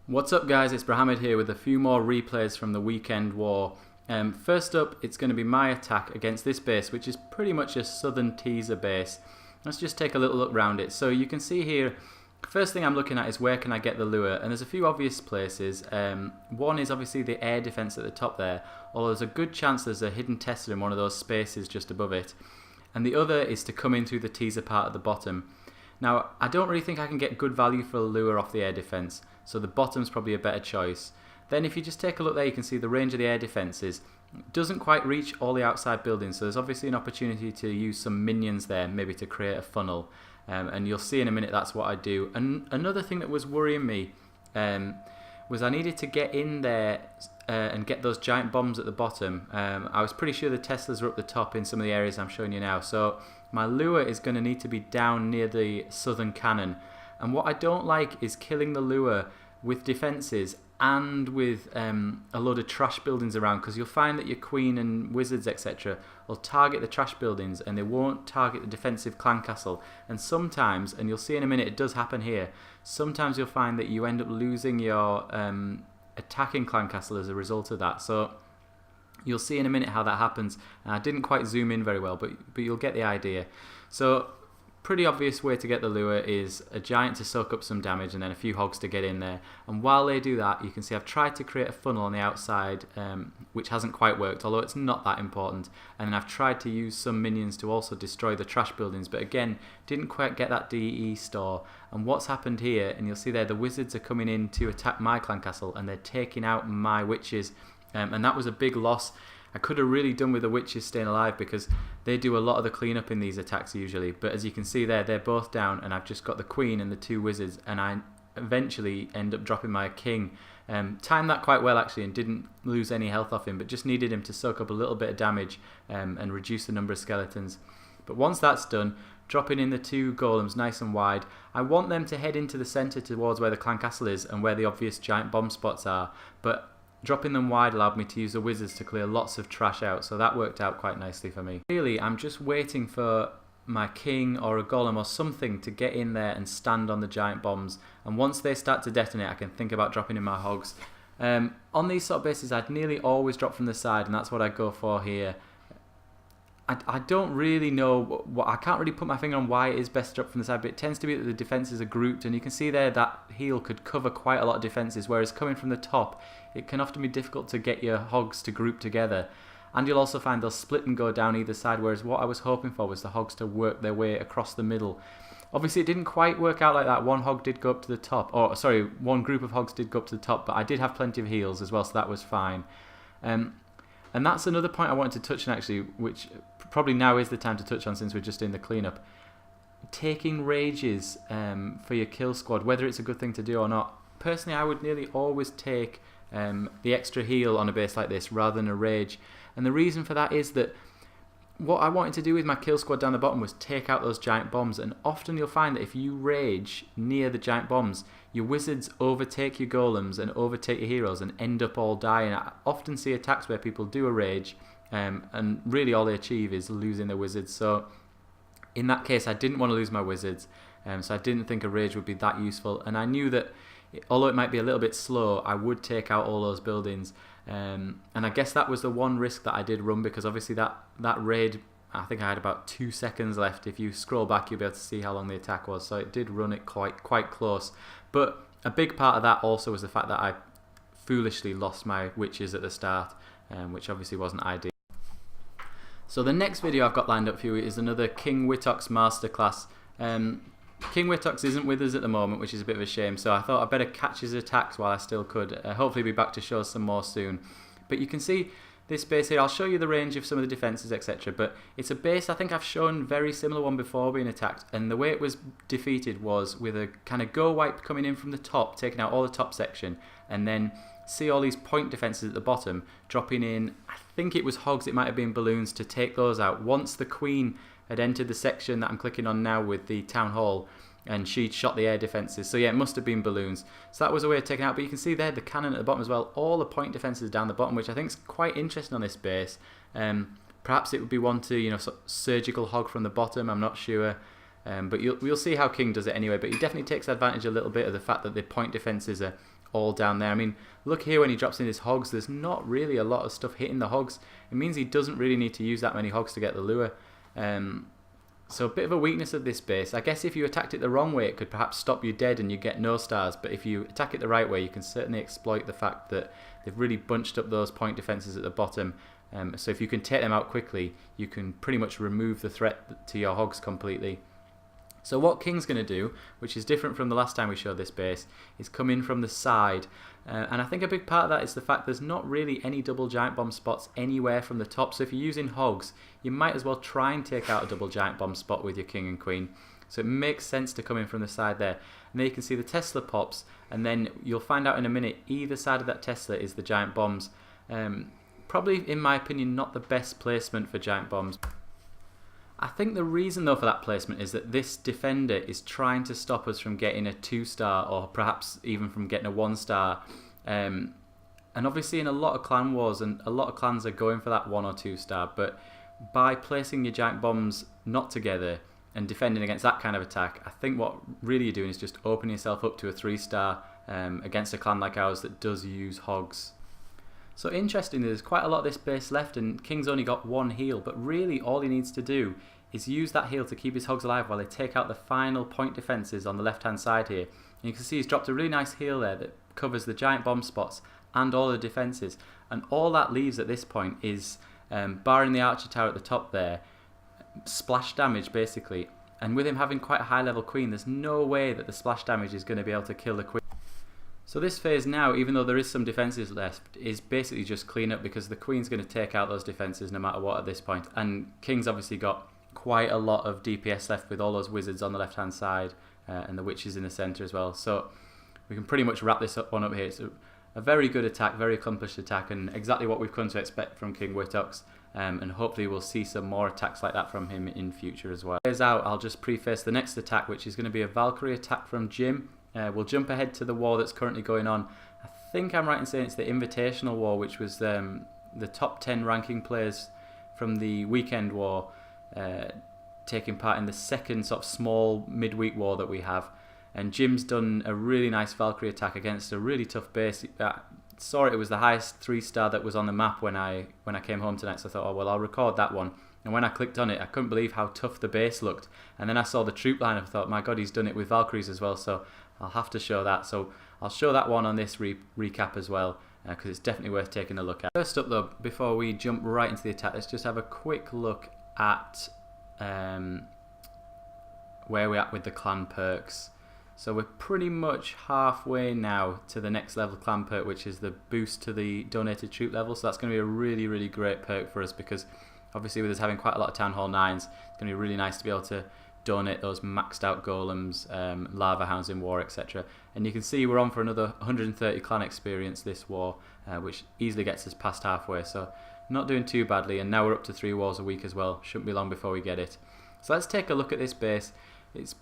What's up guys, it's Mohammed here with a few more replays from the weekend war. First up, it's going to be my attack against this base, which is pretty much a southern teaser base. Let's just take a little look around it. So you can see here, first thing I'm looking at is where can I get the lure, and there's a few obvious places. One is obviously the air defense at the top there, although there's a good chance there's a hidden tester in one of those spaces just above it. And the other is to come in through the teaser part at the bottom. Now, I don't really think I can get good value for a lure off the air defense, so the bottom's probably a better choice. Then if you just take a look there, you can see the range of the air defenses doesn't quite reach all the outside buildings, so there's obviously an opportunity to use some minions there, maybe to create a funnel. And you'll see in a minute that's what I do. And another thing that was worrying me was I needed to get in there and get those giant bombs at the bottom. I was pretty sure the Teslas were up the top in some of the areas I'm showing you now, so my lure is going to need to be down near the southern cannon. And what I don't like is killing the lure with defences and with a load of trash buildings around, because you'll find that your queen and wizards etc will target the trash buildings and they won't target the defensive clan castle. And sometimes, and you'll see in a minute, it does happen here, sometimes you'll find that you end up losing your attacking clan castle as a result of that. So you'll see in a minute how that happens. And I didn't quite zoom in very well, but you'll get the idea. So pretty obvious way to get the lure is a giant to soak up some damage and then a few hogs to get in there. And while they do that, you can see I've tried to create a funnel on the outside, which hasn't quite worked, although it's not that important. And then I've tried to use some minions to also destroy the trash buildings, but again, didn't quite get that DE store. And what's happened here, and you'll see there, the wizards are coming in to attack my clan castle and they're taking out my witches. And that was a big loss. I could have really done with the witches staying alive because they do a lot of the cleanup in these attacks usually. But as you can see there, they're both down and I've just got the queen and the two wizards, and I eventually end up dropping my king. Timed that quite well actually and didn't lose any health off him, but just needed him to soak up a little bit of damage and reduce the number of skeletons. But once that's done, dropping in the two golems nice and wide, I want them to head into the centre towards where the clan castle is and where the obvious giant bomb spots are. But dropping them wide allowed me to use the wizards to clear lots of trash out, so that worked out quite nicely for me. Really, I'm just waiting for my king or a golem or something to get in there and stand on the giant bombs, and once they start to detonate I can think about dropping in my hogs. On these sort of bases I'd nearly always drop from the side, and that's what I go for here. I don't really know, I can't really put my finger on why it is best to drop from the side, but it tends to be that the defences are grouped, and you can see there that heal could cover quite a lot of defences, whereas coming from the top it can often be difficult to get your hogs to group together. And you'll also find they'll split and go down either side, whereas what I was hoping for was the hogs to work their way across the middle. Obviously it didn't quite work out like that. One hog did go up to the top, or sorry, one group of hogs did go up to the top, but I did have plenty of heals as well, so that was fine. And that's another point I wanted to touch on actually, which probably now is the time to touch on since we're just in the cleanup. Taking rages for your kill squad, whether it's a good thing to do or not. Personally, I would nearly always take the extra heal on a base like this rather than a rage. And the reason for that is that what I wanted to do with my kill squad down the bottom was take out those giant bombs, and often you'll find that if you rage near the giant bombs, your wizards overtake your golems and overtake your heroes and end up all dying. I often see attacks where people do a rage and really all they achieve is losing their wizards. So in that case I didn't want to lose my wizards, so I didn't think a rage would be that useful, and I knew that although it might be a little bit slow, I would take out all those buildings. And I guess that was the one risk that I did run, because obviously that raid, I think I had about 2 seconds left. If you scroll back you'll be able to see how long the attack was, so it did run it quite close. But a big part of that also was the fact that I foolishly lost my witches at the start, which obviously wasn't ideal. So the next video I've got lined up for you is another King Wittox masterclass. King Wittox isn't with us at the moment, which is a bit of a shame, so I thought I'd better catch his attacks while I still could. Hopefully be back to show some more soon. But you can see this base here, I'll show you the range of some of the defences etc, but it's a base I think I've shown very similar one before being attacked, and the way it was defeated was with a kind of go wipe coming in from the top, taking out all the top section, and then see all these point defences at the bottom, dropping in, I think it was hogs, it might have been balloons, to take those out. Once the queen had entered the section that I'm clicking on now with the town hall, and she shot the air defences. So yeah, it must have been balloons. So that was a way of taking out, but you can see there the cannon at the bottom as well, all the point defences down the bottom, which I think is quite interesting on this base. Perhaps it would be one to, you know, sort of surgical hog from the bottom, I'm not sure. But we'll see how King does it anyway, but he definitely takes advantage a little bit of the fact that the point defences are all down there. I mean, look here when he drops in his hogs, there's not really a lot of stuff hitting the hogs. It means he doesn't really need to use that many hogs to get the lure. So a bit of a weakness of this base. I guess if you attacked it the wrong way, it could perhaps stop you dead and you get no stars, but if you attack it the right way, you can certainly exploit the fact that they've really bunched up those point defences at the bottom. So if you can take them out quickly, you can pretty much remove the threat to your hogs completely. So what King's going to do, which is different from the last time we showed this base, is come in from the side. And I think a big part of that is the fact there's not really any double giant bomb spots anywhere from the top. So if you're using hogs, you might as well try and take out a double giant bomb spot with your King and Queen. So it makes sense to come in from the side there. And there you can see the Tesla pops, and then you'll find out in a minute either side of that Tesla is the giant bombs. Probably, in my opinion, not the best placement for giant bombs. I think the reason though for that placement is that this defender is trying to stop us from getting a 2-star, or perhaps even from getting a 1-star. And obviously in a lot of clan wars, and a lot of clans are going for that 1 or 2-star, but by placing your giant bombs not together and defending against that kind of attack, I think what really you're doing is just opening yourself up to a 3-star against a clan like ours that does use hogs. So interestingly, there's quite a lot of this base left, and King's only got 1 heal, but really all he needs to do is use that heal to keep his hogs alive while they take out the final point defences on the left hand side here. And you can see he's dropped a really nice heal there that covers the giant bomb spots and all the defences, and all that leaves at this point is, barring the archer tower at the top there, splash damage basically. And with him having quite a high level queen, there's no way that the splash damage is going to be able to kill the queen. So this phase now, even though there is some defences left, is basically just clean up, because the Queen's going to take out those defences no matter what at this point. And King's obviously got quite a lot of DPS left with all those wizards on the left hand side and the witches in the centre as well. So we can pretty much wrap this one up here. It's a very good attack, very accomplished attack, and exactly what we've come to expect from King Wittox. And hopefully we'll see some more attacks like that from him in future as well. As out, I'll just preface the next attack, which is going to be a Valkyrie attack from Jim. We'll jump ahead to the war that's currently going on. I think I'm right in saying it's the Invitational War, which was the top 10 ranking players from the weekend war taking part in the second sort of small midweek war that we have. And Jim's done a really nice Valkyrie attack against a really tough base. Saw it was the highest 3-star that was on the map when I came home tonight, so I thought, oh well, I'll record that one. And when I clicked on it, I couldn't believe how tough the base looked. And then I saw the troop line, and I thought, my god, he's done it with Valkyries as well, so I'll have to show that. So I'll show that one on this recap as well, because it's definitely worth taking a look at. First up though, before we jump right into the attack, let's just have a quick look at where we're at with the clan perks. So we're pretty much halfway now to the next level clan perk, which is the boost to the donated troop level. So that's going to be a really, really great perk for us, because obviously with us having quite a lot of Town Hall 9s, it's going to be really nice to be able to donate those maxed out golems, lava hounds in war, etc. And you can see we're on for another 130 clan experience this war, which easily gets us past halfway. So not doing too badly, and now we're up to 3 wars a week as well. Shouldn't be long before we get it. So let's take a look at this base. It's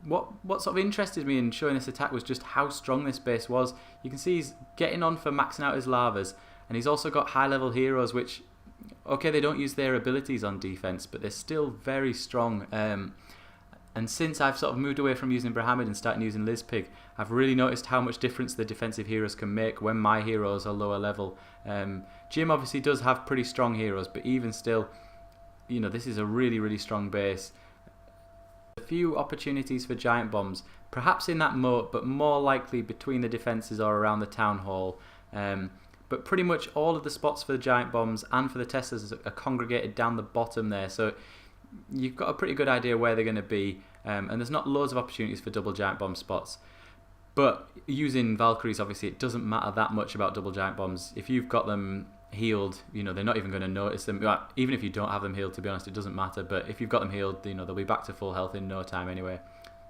what sort of interested me in showing this attack was just how strong this base was. You can see he's getting on for maxing out his lavas, and he's also got high level heroes, which, okay, they don't use their abilities on defense, but they're still very strong. And since I've sort of moved away from using Brahmid and started using Lizpig, I've really noticed how much difference the defensive heroes can make when my heroes are lower level. Jim obviously does have pretty strong heroes, but even still, you know, this is a really, really strong base. A few opportunities for giant bombs, perhaps in that moat, but more likely between the defences or around the town hall. But pretty much all of the spots for the giant bombs and for the Teslas are congregated down the bottom there, so you've got a pretty good idea where they're going to be, and there's not loads of opportunities for double giant bomb spots. But using Valkyries, obviously it doesn't matter that much about double giant bombs. If you've got them healed, you know, they're not even going to notice them. Even if you don't have them healed, to be honest, it doesn't matter. But if you've got them healed, you know, they'll be back to full health in no time anyway.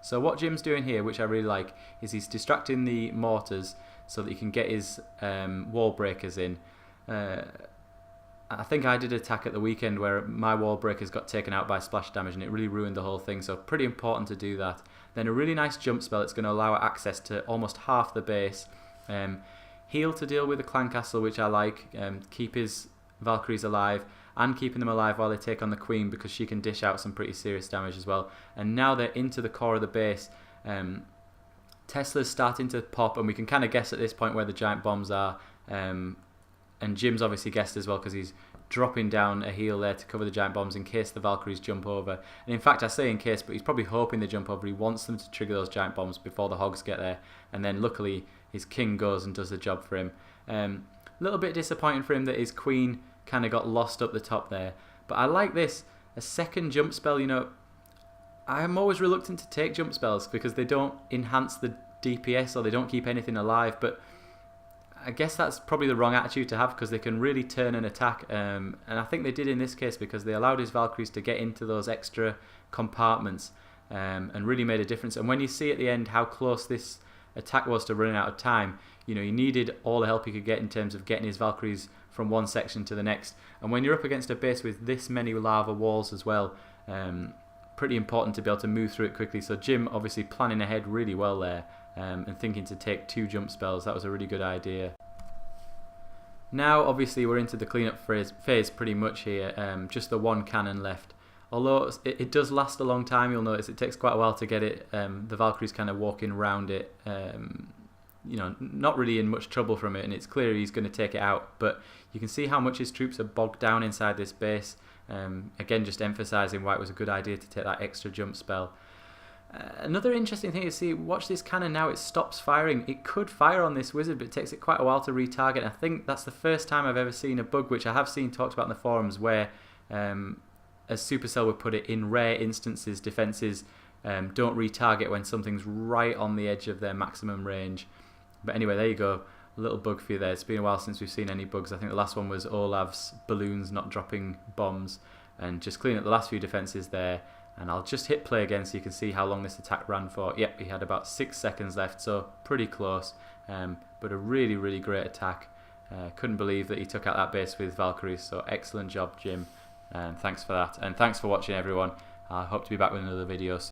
So what Jim's doing here, which I really like, is he's distracting the mortars so that he can get his wall breakers in. I think I did an attack at the weekend where my wall breakers got taken out by splash damage, and it really ruined the whole thing. So pretty important to do that. then a really nice jump spell that's going to allow access to almost half the base. Heal to deal with the clan castle, which I like, keep his Valkyries alive, and keeping them alive while they take on the queen, because she can dish out some pretty serious damage as well. And now they're into the core of the base. Tesla's starting to pop, and we can kind of guess at this point where the giant bombs are. And Jim's obviously guessed as well, because he's dropping down a heal there to cover the giant bombs in case the Valkyries jump over. And in fact, I say in case, but he's probably hoping they jump over. He wants them to trigger those giant bombs before the hogs get there. And then luckily his king goes and does the job for him. A little bit disappointing for him that his queen kind of got lost up the top there. But I like this. A second jump spell, you know, I'm always reluctant to take jump spells because they don't enhance the DPS or they don't keep anything alive. But I guess that's probably the wrong attitude to have, because they can really turn an attack, and I think they did in this case, because they allowed his Valkyries to get into those extra compartments and really made a difference. And when you see at the end how close this attack was to running out of time, you know, he needed all the help he could get in terms of getting his Valkyries from one section to the next. And when you're up against a base with this many lava walls as well, pretty important to be able to move through it quickly. So Jim obviously planning ahead really well there. And thinking to take 2 jump spells. That was a really good idea. Now obviously we're into the cleanup phase pretty much here, just the one cannon left. Although it does last a long time, you'll notice it takes quite a while to get it. The Valkyries kind of walking around it, you know, not really in much trouble from it, and it's clear he's going to take it out. But you can see how much his troops are bogged down inside this base. Again, just emphasising why it was a good idea to take that extra jump spell. Another interesting thing is, see, watch this cannon now, it stops firing. It could fire on this wizard, but it takes it quite a while to retarget. I think that's the first time I've ever seen a bug, which I have seen talked about in the forums, where, as Supercell would put it, in rare instances, defences don't retarget when something's right on the edge of their maximum range. But anyway, there you go, a little bug for you there. It's been a while since we've seen any bugs. I think the last one was Olav's balloons not dropping bombs, and just clean up the last few defences there. And I'll just hit play again so you can see how long this attack ran for. Yep, he had about 6 seconds left, so pretty close. But a really, really great attack. Couldn't believe that he took out that base with Valkyries, so excellent job, Jim. Thanks for that. And thanks for watching, everyone. I hope to be back with another video soon.